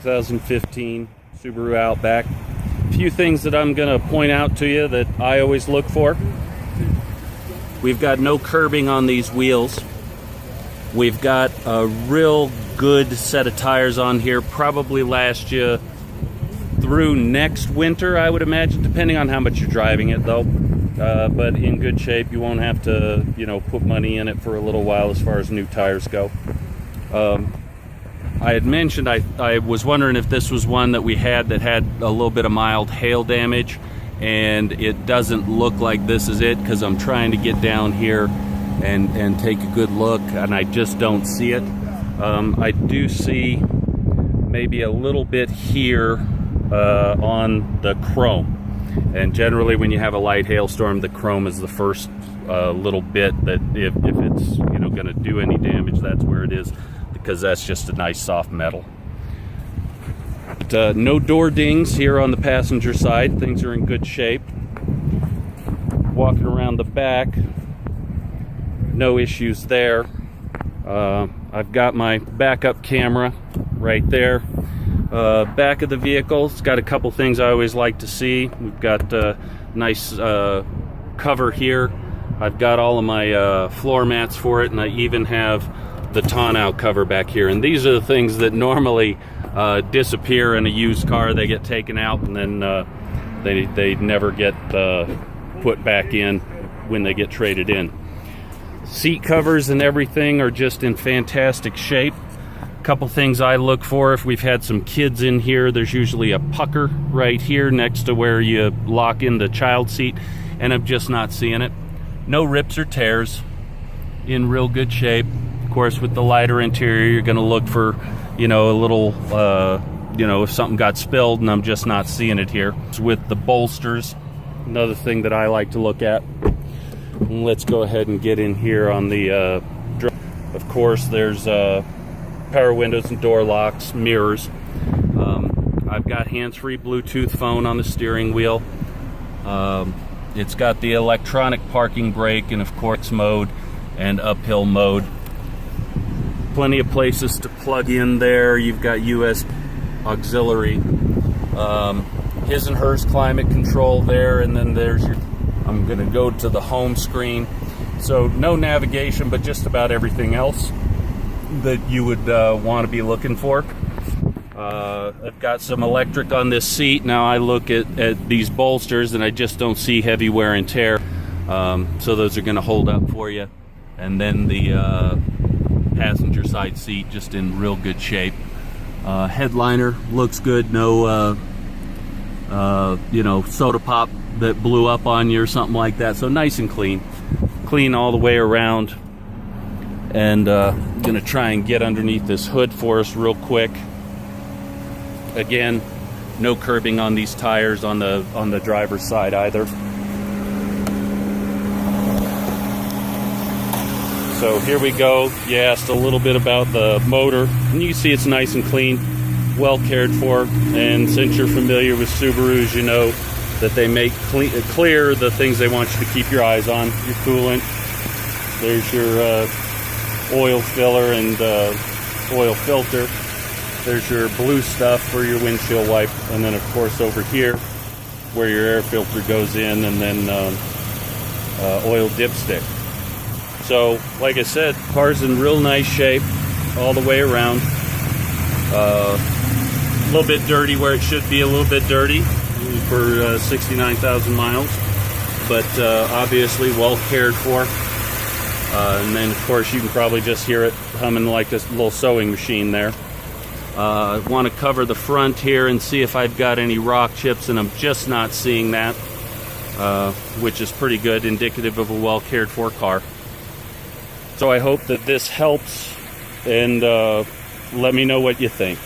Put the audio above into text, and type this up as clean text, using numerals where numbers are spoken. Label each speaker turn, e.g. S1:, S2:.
S1: 2015 Subaru Outback. A few things that I'm going to point out to you that I always look for. We've got no curbing on these wheels. We've got a real good set of tires on here, probably last you through next winter, I would imagine, depending on how much you're driving it though. But in good shape. You won't have to, put money in it for a little while as far as new tires go. I had mentioned I was wondering if this was one that we had that had a little bit of mild hail damage, and it doesn't look like this is it because I'm trying to get down here and take a good look, and I just don't see it. I do see maybe a little bit here on the chrome, and generally when you have a light hailstorm, the chrome is the first little bit that if it's going to do any damage, that's where it is, because that's just a nice soft metal. But, no door dings here on the passenger side. Things are in good shape. Walking around the back, no issues there. I've got my backup camera right there. Back of the vehicle, it's got a couple things I always like to see. We've got a nice cover here. I've got all of my floor mats for it, and I even have the tonneau cover back here. And these are the things that normally disappear in a used car. They get taken out, and then they never get put back in when they get traded in. Seat covers and everything are just in fantastic shape. A couple things I look for: if we've had some kids in here, there's usually a pucker right here next to where you lock in the child seat, and I'm just not seeing it. No rips or tears, in real good shape. Of course, with the lighter interior, you're going to look for, a little, if something got spilled, and I'm just not seeing it here. With the bolsters, another thing that I like to look at. And let's go ahead and get in here on the, of course, there's power windows and door locks, mirrors. I've got hands-free Bluetooth phone on the steering wheel. It's got the electronic parking brake and, of course, mode and uphill mode. Plenty of places to plug in there. You've got US auxiliary, his and hers climate control there, and then there's your, I'm going to go to the home screen. So no navigation, but just about everything else that you would want to be looking for. I've got some electric on this seat. Now I look at these bolsters and I just don't see heavy wear and tear. So those are going to hold up for you. And then the passenger side seat just in real good shape. Headliner looks good. No, soda pop that blew up on you or something like that. So nice and clean all the way around. And gonna try and get underneath this hood for us real quick. Again, no curbing on these tires on the driver's side either. So here we go. You asked a little bit about the motor, and you can see it's nice and clean, well cared for. And since you're familiar with Subarus, you know that they make clear the things they want you to keep your eyes on. Your coolant, there's your oil filler and oil filter. There's your blue stuff for your windshield wipe, and then of course over here where your air filter goes in, and then oil dipstick. So, like I said, car's in real nice shape all the way around. A little bit dirty where it should be a little bit dirty for 69,000 miles, but obviously well cared for. And then, of course, you can probably just hear it humming like this little sewing machine there. I want to cover the front here and see if I've got any rock chips, and I'm just not seeing that, which is pretty good, indicative of a well cared for car. So I hope that this helps, and let me know what you think.